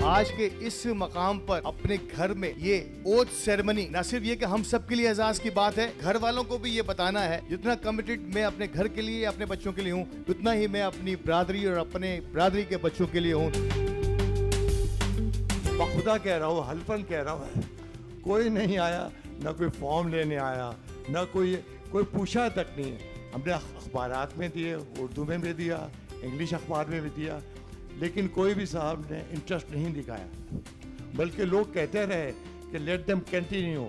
आज के इस मकाम पर अपने घर में ये ओथ सेरेमनी न सिर्फ ये कि हम सब के लिए एजाज की बात है, घर वालों को भी ये बताना है जितना कमिटेड मैं अपने घर के लिए अपने बच्चों के लिए हूँ, उतना ही मैं अपनी बिरादरी और अपने बिरादरी के बच्चों के लिए हूँ। खुदा कह रहा हूँ, हल्फन कह रहा हूँ, कोई नहीं आया, ना कोई फॉर्म लेने आया, ना कोई पूछा तक नहीं है। हमने अखबारात में दिए, उर्दू में भी दिया, इंग्लिश अखबार में भी दिया, लेकिन कोई भी साहब ने इंटरेस्ट नहीं दिखाया, बल्कि लोग कहते रहे कि लेट देम कंटिन्यू।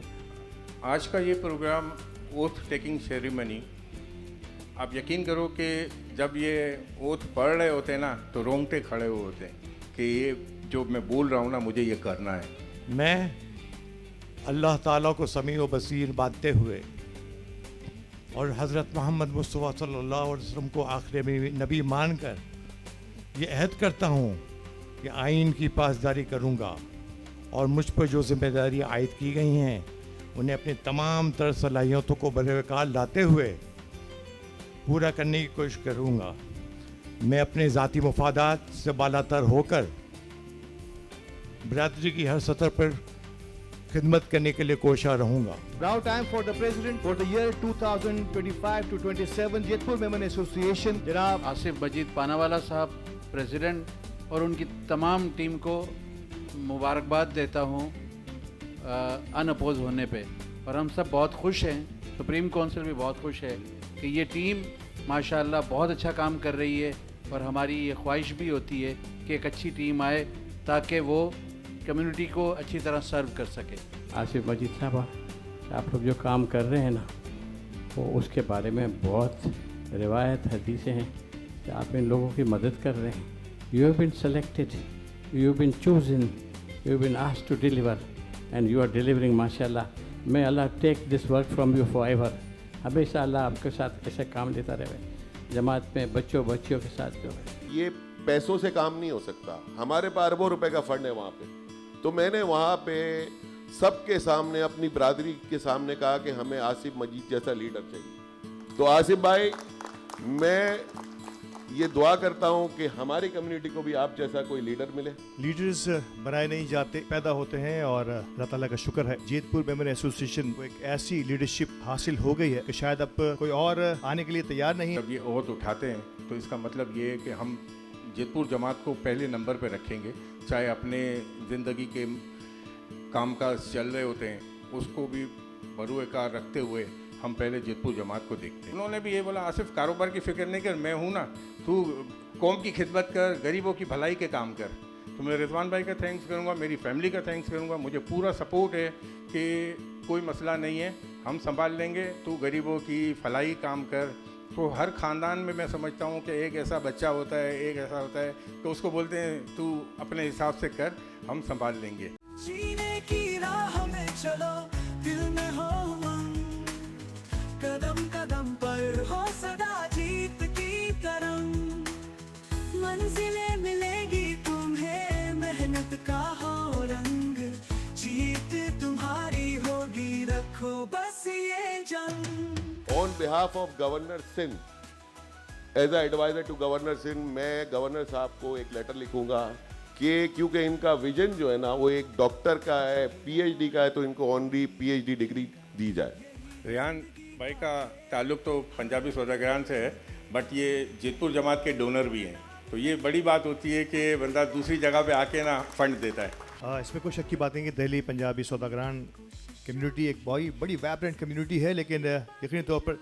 आज का ये प्रोग्राम ओथ टेकिंग सेरेमनी, आप यकीन करो कि जब ये ओथ पढ़ रहे होते हैं ना तो रोंगटे खड़े हुए होते हैं कि ये जो मैं बोल रहा हूँ ना मुझे ये करना है। मैं अल्लाह ताला को समी व बसीर मानते हुए और हज़रत मोहम्मद मुस्तफ़ा सल्लल्लाहु अलैहि वसल्लम को आखिरी नबी मानकर ये अहद करता हूँ कि आइन की पासदारी करूँगा और मुझ पर जो जिम्मेदारी आयद की गई हैं उन्हें अपनी तमाम तर सलाहियतों को बरवकार लाते हुए पूरा करने की कोशिश करूँगा। मैं अपने ज़ाती मफादात से बालातर होकर बिरादरी की हर सतह पर खिदमत करने के लिए कोशिश रहूँगा। Now time for the president for the year 2025 to 27 Jetpur Memon association जनाब आसिफ मजीद पानावाला साहब प्रेसिडेंट और उनकी तमाम टीम को मुबारकबाद देता हूँ अनअपोज होने पे। और हम सब बहुत खुश हैं, सुप्रीम काउंसिल भी बहुत खुश है कि ये टीम माशाल्लाह बहुत अच्छा काम कर रही है। और हमारी ये ख्वाहिश भी होती है कि एक अच्छी टीम आए ताकि वो कम्युनिटी को अच्छी तरह सर्व कर सके। आसिफ मजीद साहब, आप लोग जो काम कर रहे हैं ना वो उसके बारे में बहुत रिवायत हदीसें हैं कि आप इन लोगों की मदद कर रहे हैं। You have been selected, you have been chosen, you have been asked to deliver and you are delivering माशाल्लाह। मे अल्लाह take this work from you forever. हमेशा अल्लाह आपके साथ ऐसे काम लेता रहे, जमात में बच्चों के साथ जो है। ये पैसों से काम नहीं हो सकता, हमारे पास अरबों रुपए का फंड है वहाँ पे। तो मैंने वहाँ पे सबके सामने अपनी बिरादरी के सामने कहा कि हमें आसिफ मजीद जैसा लीडर चाहिए। तो आसिफ भाई, मैं ये दुआ करता हूँ कि हमारी कम्युनिटी को भी आप जैसा कोई लीडर मिले। लीडर्स बनाए नहीं जाते, पैदा होते हैं और अल्लाह ताला का शुक्र है जेतपुर मेमन एसोसिएशन को एक ऐसी लीडरशिप हासिल हो गई है कि शायद अब कोई और आने के लिए तैयार नहीं। जब ये ओथ उठाते हैं तो इसका मतलब ये है कि हम जेतपुर जमात को पहले नंबर पे रखेंगे, चाहे अपने ज़िंदगी के कामकाज चल रहे होते हैं उसको भी बरूएकार रखते हुए हम पहले जेतपुर जमात को देखते हैं। उन्होंने भी ये बोला, आसिफ कारोबार की फिक्र नहीं कर, मैं हूँ ना, तू कौम की खिदमत कर, गरीबों की भलाई के काम कर। तो मैं रिजवान भाई का थैंक्स करूँगा, मेरी फैमिली का थैंक्स करूँगा। मुझे पूरा सपोर्ट है कि कोई मसला नहीं है, हम संभाल लेंगे, तू गरीबों की भलाई काम कर। तो हर ख़ानदान में मैं समझता हूँ कि एक ऐसा बच्चा होता है, एक ऐसा होता है तो उसको बोलते हैं तू अपने हिसाब से कर, हम संभाल लेंगे। जीने की राह में चलो, दिल में हो उमंग, कदम कदम पर हो सदा जीत की तरंग। मंजिलें मिलेगी तुम्हें, मेहनत का हो रंग, जीत तुम्हारी होगी, रखो बस ये जंग। On behalf of governor Singh, as a adviser to governor Singh, मैं गवर्नर साहब को एक लेटर लिखूंगा कि क्योंकि इनका विजन जो है ना वो एक डॉक्टर का है, पीएचडी का है, तो इनको ऑनरी पीएचडी डिग्री दी जाए। रेहान भाई का ताल्लुक़ तो पंजाबी सौदागरान से है, बट ये जेतपुर जमात के डोनर भी हैं, तो ये बड़ी बात होती है कि बंदा दूसरी जगह पे आके ना फंड देता है। इसमें कोई शक की बात नहीं कि दिल्ली पंजाबी सौदागरान कम्युनिटी एक बड़ी वैब्रेंट कम्युनिटी है, लेकिन यकीनी तौर पर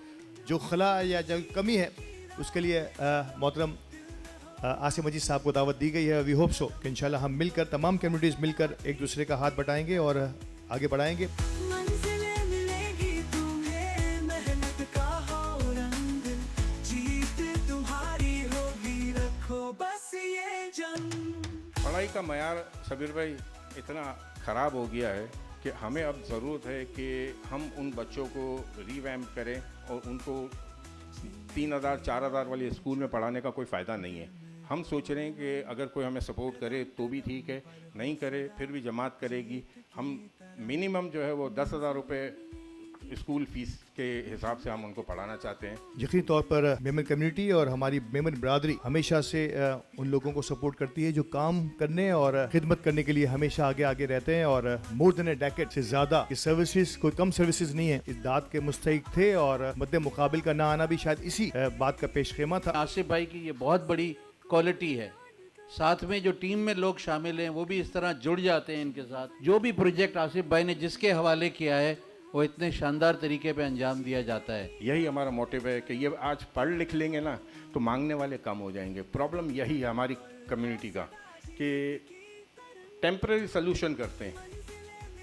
जो खला या जो कमी है उसके लिए मोहतरम आसिफ मजीद साहब को दावत दी गई है। वी होप सो कि इंशाल्लाह हम मिलकर, तमाम कम्युनिटीज़ मिलकर एक दूसरे का हाथ बटाएंगे और आगे बढ़ाएंगे। मंजिलें मिलेगी तुम्हें, मेहनत का हो रंग, जीत तुम्हारी होगी, रखो बस ये जंग। पढ़ाई का मयार सबीर भाई इतना ख़राब हो गया है कि हमें अब ज़रूरत है कि हम उन बच्चों को रीवैम्प करें और उनको 3000 4000 वाले स्कूल में पढ़ाने का कोई फ़ायदा नहीं है। हम सोच रहे हैं कि अगर कोई हमें सपोर्ट करे तो भी ठीक है, नहीं करे फिर भी जमात करेगी। हम मिनिमम जो है वो 10,000 रुपये स्कूल फीस के हिसाब से हम उनको पढ़ाना चाहते हैं। यकीनी तौर पर मेमन कम्युनिटी और हमारी मेमन बरादरी हमेशा से उन लोगों को सपोर्ट करती है जो काम करने और खिदमत करने के लिए हमेशा आगे आगे रहते हैं, और मोर देन ए डेकेड से ज़्यादा ये सर्विसेज कोई कम सर्विसेज नहीं है, इस दाद के मुस्तहिक थे, और मद्दे मुकाबिल का ना आना भी शायद इसी बात का पेश खेमा था। आसिफ भाई की ये बहुत बड़ी क्वालिटी है, साथ में जो टीम में लोग शामिल हैं वो भी इस तरह जुड़ जाते हैं इनके साथ। जो भी प्रोजेक्ट आसिफ भाई ने जिसके हवाले किया है वो इतने शानदार तरीके पे अंजाम दिया जाता है। यही हमारा मोटिव है कि ये आज पढ़ लिख लेंगे ना तो मांगने वाले कम हो जाएंगे। प्रॉब्लम यही है हमारी कम्युनिटी का कि टेम्पररी सोल्यूशन करते हैं,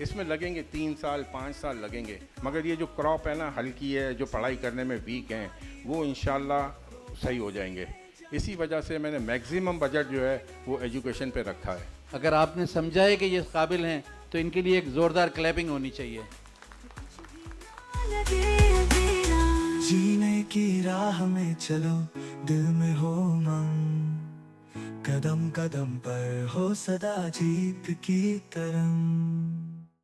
इसमें लगेंगे 3 साल 5 साल लगेंगे, मगर ये जो क्रॉप है ना हल्की है, जो पढ़ाई करने में वीक हैं, वो इंशाल्लाह सही हो जाएंगे। इसी वजह से मैंने मैक्सिमम बजट जो है वो एजुकेशन पे रखा है। अगर आपने समझा है कि ये काबिल हैं तो इनके लिए एक ज़ोरदार क्लैपिंग होनी चाहिए। जीने की राह में चलो, दिल में हो उमंग, कदम कदम पर हो सदा जीत की तरंग।